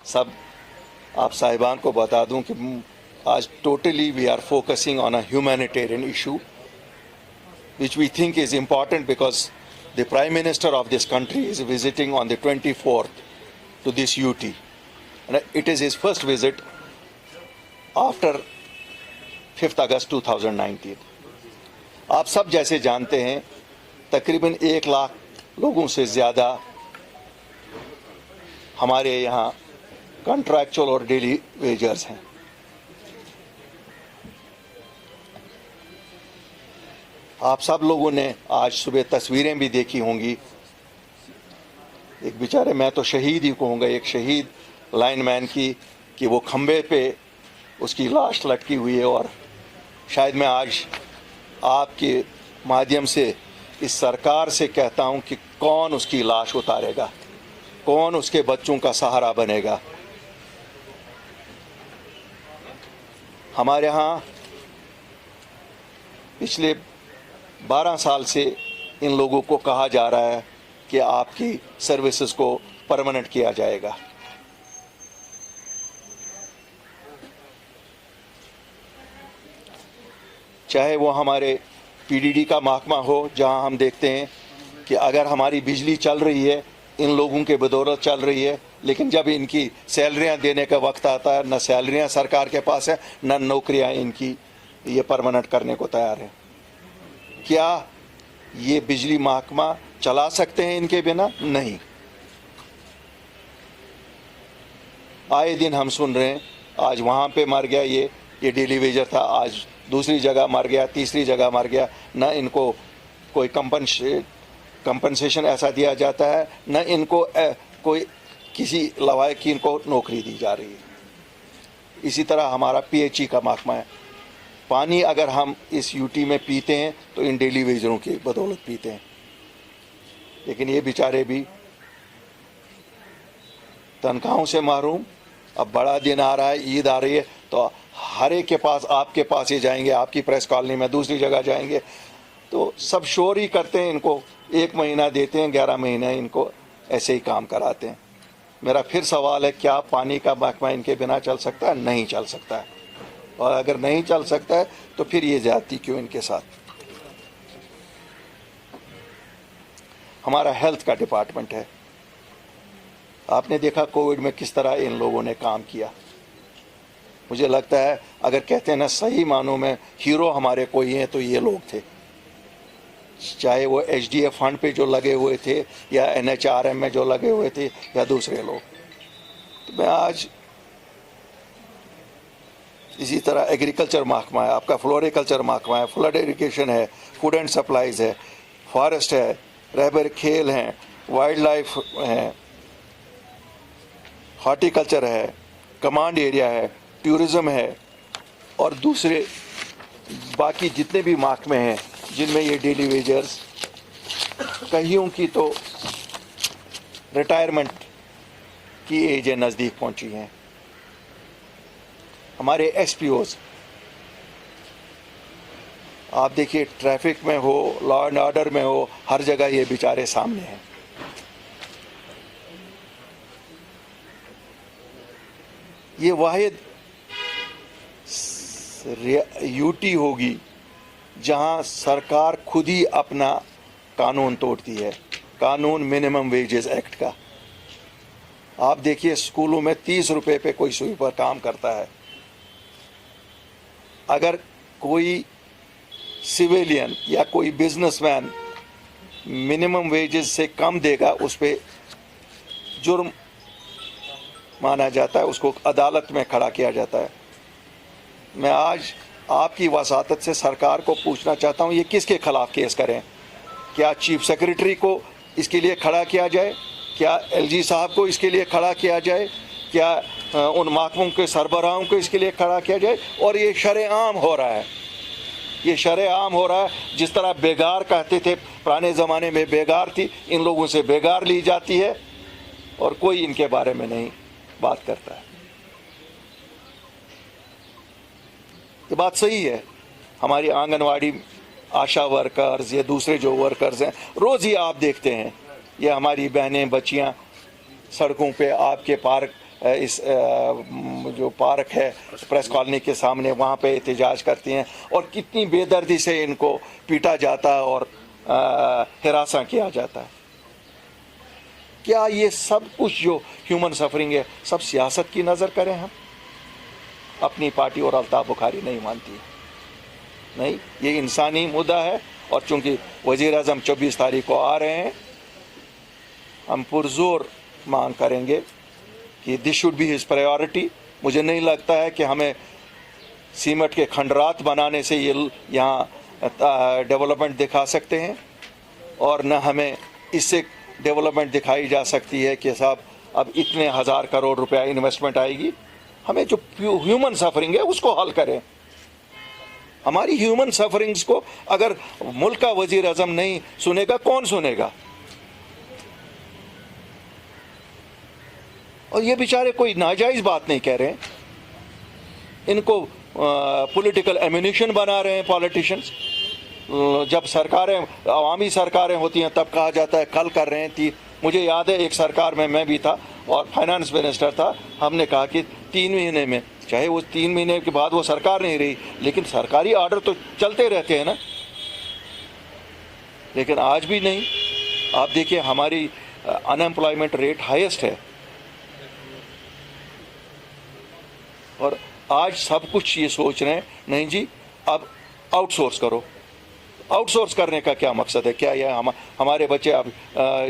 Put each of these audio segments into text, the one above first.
सब आप साहिबान को बता दूं कि आज totally we are focusing on a humanitarian issue which we think is important because the Prime Minister of this country is visiting on the 24th to this UT. And it is his first visit after 5th August 2019. आप सब जैसे जानते हैं तकरीबन 1 लाख लोगों से ज़्यादा हमारे यहाँ कॉन्ट्रैक्चुअल और डेली वेजर्स हैं। आप सब लोगों ने आज सुबह तस्वीरें भी देखी होंगी। एक बेचारे, मैं तो शहीद ही कहूँगा, एक शहीद लाइनमैन की कि वो खंबे पे उसकी लाश लटकी हुई है। और शायद मैं आज आपके माध्यम से इस सरकार से कहता हूँ कि कौन उसकी लाश उतारेगा, कौन उसके बच्चों का सहारा बनेगा। हमारे यहाँ पिछले 12 साल से इन लोगों को कहा जा रहा है कि आपकी सर्विसेज को परमानेंट किया जाएगा। चाहे वो हमारे पीडीडी का महकमा हो, जहां हम देखते हैं कि अगर हमारी बिजली चल रही है इन लोगों के बदौलत चल रही है, लेकिन जब इनकी सैलरियां देने का वक्त आता है, न सैलरियां सरकार के पास है, न नौकरियां इनकी ये परमानेंट करने को तैयार है। क्या ये बिजली महकमा चला सकते हैं इनके बिना? नहीं। आए दिन हम सुन रहे हैं, आज वहाँ पे मर गया ये डेली वेजर था, आज दूसरी जगह मर गया, तीसरी जगह मर गया। न इनको कोई कंपनसेशन ऐसा दिया जाता है, न इनको कोई किसी लवायक की इनको नौकरी दी जा रही है। इसी तरह हमारा पीएचई का महकमा है। पानी अगर हम इस यूटी में पीते हैं तो इन डेली वेजरों की बदौलत पीते हैं, लेकिन ये बेचारे भी तनख्वाहों से महरूम। अब बड़ा दिन आ रहा है, ईद आ रही है, तो हर एक के पास, आपके पास ही जाएंगे, आपकी प्रेस कॉलोनी में, दूसरी जगह जाएंगे, तो सब शोर ही करते हैं। इनको 1 महीना देते हैं, 11 महीने इनको ऐसे ही काम कराते हैं। मेरा फिर सवाल है, क्या पानी का महकमा इनके बिना चल सकता है? नहीं चल सकता है। और अगर नहीं चल सकता है तो फिर ये ज्यादती क्यों इनके साथ? हमारा हेल्थ का डिपार्टमेंट है। आपने देखा कोविड में किस तरह इन लोगों ने काम किया। मुझे लगता है अगर कहते हैं ना सही मानों में हीरो हमारे कोई हैं तो ये लोग थे। चाहे वो एचडीएफ फंड पे जो लगे हुए थे, या एनएचआरएम में जो लगे हुए थे, या दूसरे लोग। तो मैं आज इसी तरह एग्रीकल्चर महकमा है, आपका फ्लोरिकल्चर महकमा है, फ्लड इरिगेशन है, फूड एंड सप्लाईज है, फॉरेस्ट है, रहबर खेल हैं, वाइल्ड लाइफ है, हॉर्टिकल्चर है, कमांड एरिया है, टूरिज्म है, और दूसरे बाकी जितने भी महकमे हैं जिनमें ये डेली वेजर्स, कईयों की तो रिटायरमेंट की एज नज़दीक पहुंची हैं। हमारे एसपीओज, आप देखिए ट्रैफिक में हो, लॉ एंड ऑर्डर में हो, हर जगह ये बेचारे सामने हैं। ये वाहिद यूटी होगी जहां सरकार खुद ही अपना कानून तोड़ती है, कानून मिनिमम वेजेस एक्ट का। आप देखिए स्कूलों में 30 रुपए पे कोई स्वीपर काम करता है। अगर कोई सिविलियन या कोई बिजनेसमैन मिनिमम वेजेस से कम देगा, उस पर जुर्म माना जाता है, उसको अदालत में खड़ा किया जाता है। मैं आज आपकी वसातत से सरकार को पूछना चाहता हूँ, ये किसके खिलाफ केस करें? क्या चीफ सेक्रेटरी को इसके लिए खड़ा किया जाए? क्या एलजी साहब को इसके लिए खड़ा किया जाए? क्या उन महकमों के सरबराहों को इसके लिए खड़ा किया जाए? और ये शरेआम हो रहा है, ये शरेआम हो रहा है। जिस तरह बेगार कहते थे पुराने ज़माने में, बेगार थी, इन लोगों से बेगार ली जाती है और कोई इनके बारे में नहीं बात करता है। ये बात सही है। हमारी आंगनवाड़ी आशा वर्कर्स या दूसरे जो वर्कर्स हैं, रोज़ ही आप देखते हैं ये हमारी बहनें बच्चियां सड़कों पे आपके पार्क इस जो पार्क है प्रेस कॉलोनी के सामने, वहाँ पे एहतजाज करती हैं, और कितनी बेदर्दी से इनको पीटा जाता है और हिरासा किया जाता है। क्या ये सब कुछ जो ह्यूमन सफरिंग है सब सियासत की नज़र करें हम? अपनी पार्टी और अल्ताफ बुखारी नहीं मानती, नहीं, ये इंसानी मुद्दा है। और चूंकि वज़ीर आज़म 24 तारीख को आ रहे हैं, हम पुरजोर मांग करेंगे कि this should be his priority. मुझे नहीं लगता है कि हमें सीमेंट के खंडरात बनाने से ये यहाँ डेवलपमेंट दिखा सकते हैं, और न हमें इससे डेवलपमेंट दिखाई जा सकती है कि साहब अब इतने 1000 करोड़ रुपया इन्वेस्टमेंट आएगी। हमें जो ह्यूमन सफरिंग है उसको हल करें। हमारी ह्यूमन सफरिंग्स को अगर मुल्क का वजीर आज़म नहीं सुनेगा, कौन सुनेगा? और ये बेचारे कोई नाजायज बात नहीं कह रहे हैं, इनको पॉलिटिकल एम्यूनिशन बना रहे हैं पॉलिटिशियंस। जब सरकारें, अवामी सरकारें होती हैं, तब कहा जाता है कल कर रहे हैं। मुझे याद है एक सरकार में मैं भी था और फाइनेंस मिनिस्टर था, हमने कहा कि 3 महीने में, चाहे वो 3 महीने के बाद वो सरकार नहीं रही, लेकिन सरकारी ऑर्डर तो चलते रहते हैं ना। लेकिन आज भी नहीं। आप देखिए हमारी अनएम्प्लॉयमेंट रेट हाईएस्ट है, और आज सब कुछ ये सोच रहे हैं नहीं जी अब आउटसोर्स करो। आउटसोर्स करने का क्या मकसद है? क्या यह हमारे बच्चे अब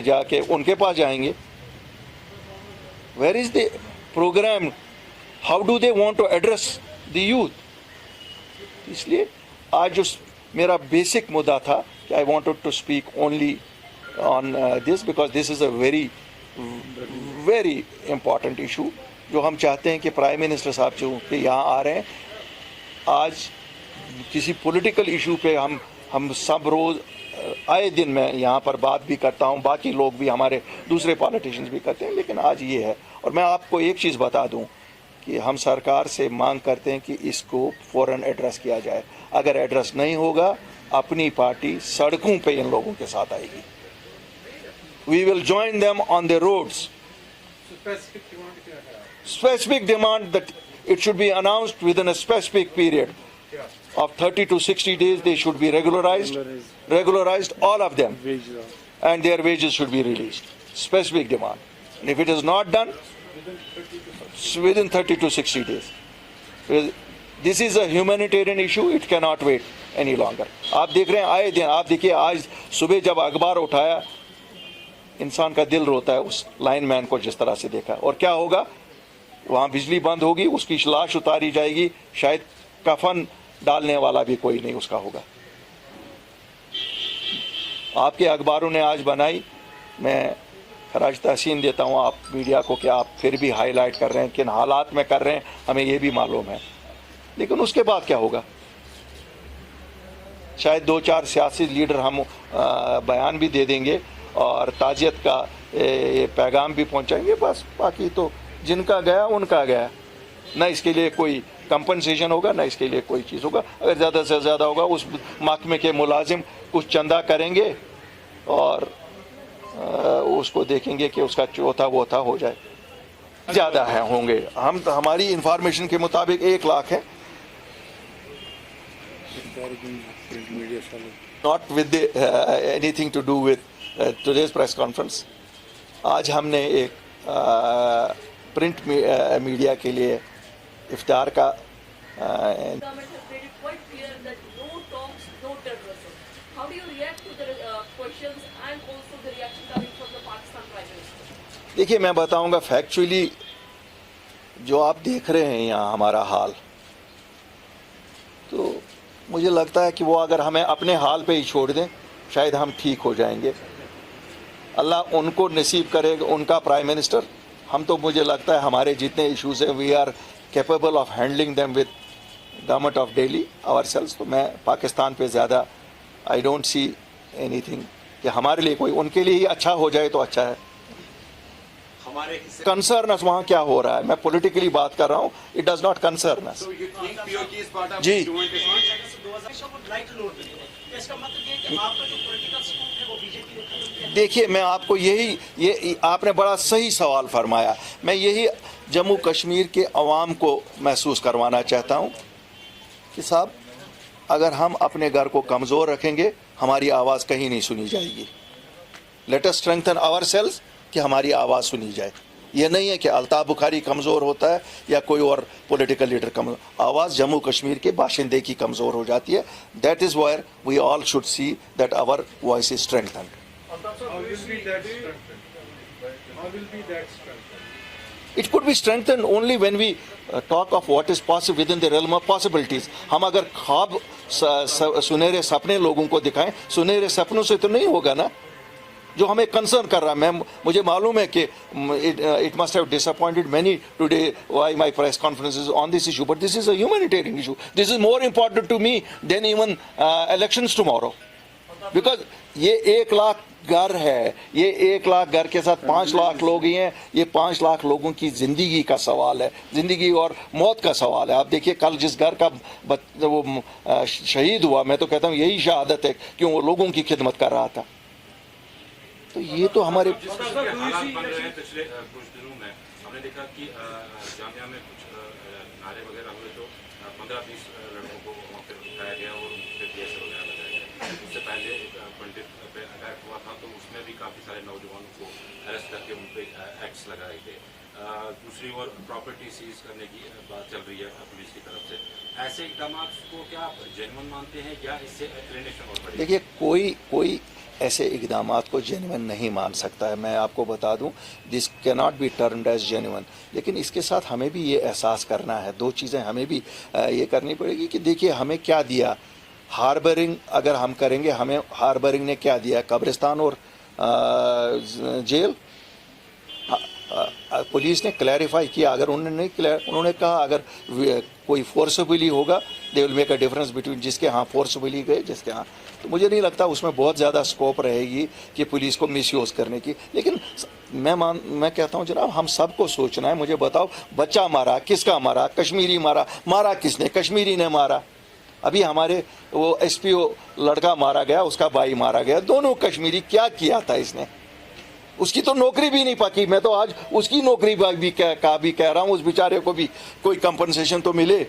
जाके उनके पास जाएंगे? Where is the program? How do they want to address the youth? इसलिए आज जो मेरा बेसिक मुद्दा था कि I wanted to speak only on this, because this is a very very important issue, जो हम चाहते हैं कि प्राइम मिनिस्टर साहब जो कि यहाँ आ रहे हैं, आज किसी पॉलिटिकल इशू पे हम सब रोज़ आए दिन मैं यहाँ पर बात भी करता हूँ, बाकी लोग भी, हमारे दूसरे पॉलिटिशियंस भी करते हैं, लेकिन आज ये है। और मैं आपको एक चीज़ बता दूँ कि हम सरकार से मांग करते हैं कि इसको फ़ौरन एड्रेस किया जाए। अगर एड्रेस नहीं होगा, अपनी पार्टी सड़कों पे इन लोगों के साथ आएगी। We will join them on the roads. Specific demand that it should be announced within a specific period of 30 to 60 days. They should be regularized, all of them, and their wages should be released. Specific demand. And if it is not done within 30 to 60 days, this is a humanitarian issue. It cannot wait any longer. आप देख रहे हैं आए दिन, आप देखिए आज सुबह जब अखबार उठाया, इंसान का दिल रोता है उस लाइनमैन को जिस तरह से देखा। और क्या होगा? वहाँ बिजली बंद होगी, उसकी लाश उतारी जाएगी, शायद कफन डालने वाला भी कोई नहीं उसका होगा। आपके अखबारों ने आज बनाई, मैं खराज तहसीन देता हूँ आप मीडिया को कि आप फिर भी हाईलाइट कर रहे हैं, किन हालात में कर रहे हैं हमें ये भी मालूम है, लेकिन उसके बाद क्या होगा? शायद 2-4 सियासी लीडर हम बयान भी दे देंगे और ताजियत का पैगाम भी पहुंचाएंगे, बस। बाकी तो जिनका गया उनका गया, ना इसके लिए कोई कंपनसेशन होगा, ना इसके लिए कोई चीज़ होगा। अगर ज़्यादा से ज़्यादा होगा, उस महकमे के मुलाजिम कुछ चंदा करेंगे और उसको देखेंगे कि उसका चौथा वोथा हो जाए। ज़्यादा है होंगे, हमारी इंफॉर्मेशन के मुताबिक 1 लाख है। Not with anything to do with today's press conference. आज हमने एक प्रिंट मीडिया के लिए इफ्तार का देखिए, मैं बताऊंगा फैक्चुअली जो आप देख रहे हैं यहाँ हमारा हाल, तो मुझे लगता है कि वो अगर हमें अपने हाल पे ही छोड़ दें शायद हम ठीक हो जाएंगे। अल्लाह उनको नसीब करेगा, उनका प्राइम मिनिस्टर। हम तो मुझे लगता है हमारे जितने इश्यूज़ हैं we are capable of handling them with government of Delhi ourselves. तो मैं पाकिस्तान पे ज़्यादा आई डोंट सी एनीथिंग कि हमारे लिए कोई, उनके लिए ही अच्छा हो जाए तो अच्छा है। कंसर्न अस वहाँ क्या हो रहा है, मैं पॉलिटिकली बात कर रहा हूँ, इट डज नॉट कंसर्न अस। जी, देखिए मैं आपको ये आपने बड़ा सही सवाल फरमाया। मैं यही जम्मू कश्मीर के अवाम को महसूस करवाना चाहता हूँ कि साहब, अगर हम अपने घर को कमज़ोर रखेंगे हमारी आवाज़ कहीं नहीं सुनी जाएगी। लेट अस स्ट्रेंथन आवरसेल्व्स कि हमारी आवाज़ सुनी जाए। ये नहीं है कि अल्ताफ़ बुखारी कमज़ोर होता है या कोई और पॉलिटिकल लीडर कमज़ोर, आवाज़ जम्मू कश्मीर के बाशिंदे की कमज़ोर हो जाती है। That is where we all should see that our voice is strengthen. It could be strengthened only when we talk of what is possible within the realm of possibilities. हम अगर ख्वाब सुनहरे सपने लोगों को दिखाएं, सुनहरे सपनों से तो नहीं होगा ना। जो हमें कंसर्न कर रहा है, मुझे मालूम है कि it must have disappointed many today why my press conference is on this issue, but this is a humanitarian issue. This is more important to me than even elections tomorrow. Because ये 1 लाख घर है, ये 1 लाख घर के साथ 5 लाख लोग ही हैं। ये 5 लाख लोगों की ज़िंदगी का सवाल है, ज़िंदगी और मौत का सवाल है। आप देखिए कल जिस घर का वो शहीद हुआ, मैं तो कहता हूँ यही शहादत है क्यों वो लोगों की खिदमत कर रहा था। तो ये तो हमारे पिछले कुछ दिनों में हमने देखा कि जामिया में कुछ नारे वगैरह हुए, तो 15-20 लड़कों को वहाँ पे उठाया गया और उन पर केस वगैरह लगाया गया। उससे पहले पंडित पे अटैक हुआ था, तो उसमें भी काफ़ी सारे नौजवानों को अरेस्ट करके उन पर एक्ट्स लगाए गए। दूसरी ओर प्रॉपर्टी सीज करने की बात चल रही है पुलिस की तरफ से। ऐसे इकदाम को क्या आप जेन्युइन मानते हैं या इससे एलिनेशन और बढ़ेगी? देखिए, कोई ऐसे इकदामात को जेन्युइन नहीं मान सकता है। मैं आपको बता दूं, this can not be termed as genuine. लेकिन इसके साथ हमें भी ये एहसास करना है, 2 चीज़ें हमें भी ये करनी पड़ेगी कि देखिए हमें क्या दिया। हार्बरिंग अगर हम करेंगे, हमें हार्बरिंग ने क्या दिया? कब्रिस्तान और जेल। पुलिस ने क्लैरिफाई किया, अगर उन्होंने कहा अगर कोई फोर्सबली होगा they will make a difference between जिसके हाँ फोर्सबली गए, जिसके हाँ। तो मुझे नहीं लगता उसमें बहुत ज़्यादा स्कोप रहेगी कि पुलिस को मिसयूज़ करने की। लेकिन मैं कहता हूँ जनाब, हम सबको सोचना है। मुझे बताओ, बच्चा मारा किसका मारा? कश्मीरी मारा किसने? कश्मीरी ने मारा। अभी हमारे वो SPO लड़का मारा गया, उसका भाई मारा गया, दोनों कश्मीरी। क्या किया था इसने? उसकी तो नौकरी भी नहीं पकी। मैं तो आज उसकी नौकरी भी कह रहा हूँ, उस बेचारे को भी कोई कंपनसेशन तो मिले।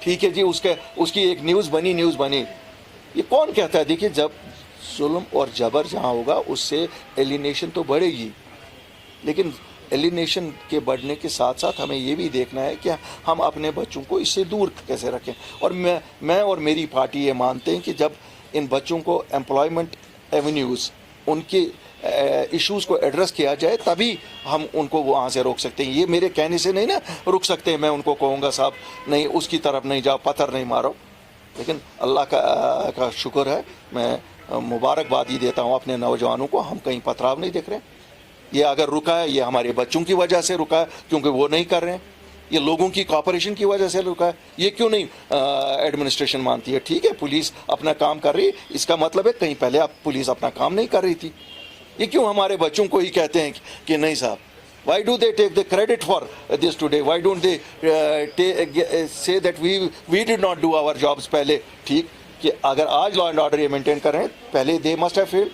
ठीक है जी, उसकी एक न्यूज़ बनी। ये कौन कहता है? देखिए, जब जुल्म और जबर जहाँ होगा उससे एलिनेशन तो बढ़ेगी, लेकिन एलिनेशन के बढ़ने के साथ साथ हमें ये भी देखना है कि हम अपने बच्चों को इससे दूर कैसे रखें। और मैं और मेरी पार्टी ये मानते हैं कि जब इन बच्चों को एम्प्लॉयमेंट एवेन्यूज़, उनके इश्यूज़ को एड्रेस किया जाए, तभी हम उनको वहाँ से रोक सकते हैं। ये मेरे कहने से नहीं ना रुक सकते। मैं उनको कहूँगा साहब नहीं, उसकी तरफ नहीं जाओ, पत्थर नहीं मारो। लेकिन अल्लाह का शुक्र है, मैं मुबारकबाद देता हूँ अपने नौजवानों को, हम कहीं पथराव नहीं देख रहे। ये अगर रुका है, ये हमारे बच्चों की वजह से रुका है, क्योंकि वो नहीं कर रहे हैं। ये लोगों की कॉपरेशन की वजह से रुका है। ये क्यों नहीं एडमिनिस्ट्रेशन मानती है? ठीक है, पुलिस अपना काम कर रही है, इसका मतलब है कहीं पहले आप पुलिस अपना काम नहीं कर रही थी। ये क्यों हमारे बच्चों को ही कहते हैं कि नहीं साहब? Why do they take the credit for this today? Why don't they say that we did not do our jobs पहले? ठीक कि अगर आज लॉ एंड ऑर्डर ये मेंटेन कर रहे हैं, पहले they must have failed.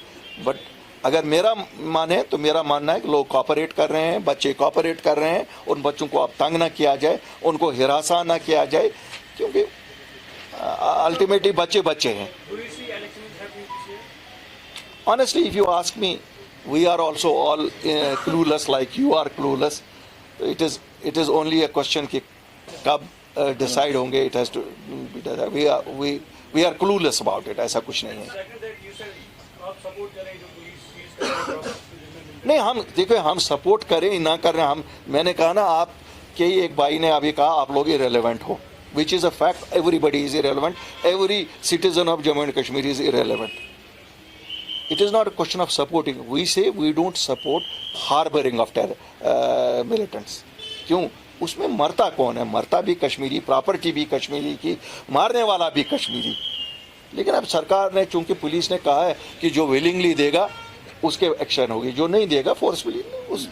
But अगर मेरा माने तो मेरा मानना है कि लोग कॉपरेट कर रहे हैं, बच्चे कॉपरेट कर रहे हैं। उन बच्चों को अब तंग ना किया जाए, उनको हिरासा ना किया जाए, क्योंकि अल्टीमेटली बच्चे हैं। Honestly, if you ask me, we are also all clueless like you are clueless. It is only a question कि कब decide होंगे. It has to be decided. We are clueless about it. ऐसा कुछ नहीं है। नहीं, हम देखो, हम सपोर्ट करें ना करें, मैंने कहा ना, आप के एक भाई ने अभी कहा आप लोग irrelevant हो, which is a fact. Everybody is irrelevant. Every citizen of Jammu and Kashmir is irrelevant. It is not a question of supporting. We say we don't support harboring of militants. क्यों? उसमें मरता कौन है? मरता भी Kashmiri, property भी कश्मीरी की, मारने वाला भी कश्मीरी। लेकिन अब सरकार ने, चूंकि पुलिस ने कहा है कि जो विलिंगली देगा उसके एक्शन होगी, जो नहीं देगा फोर्सफुली उस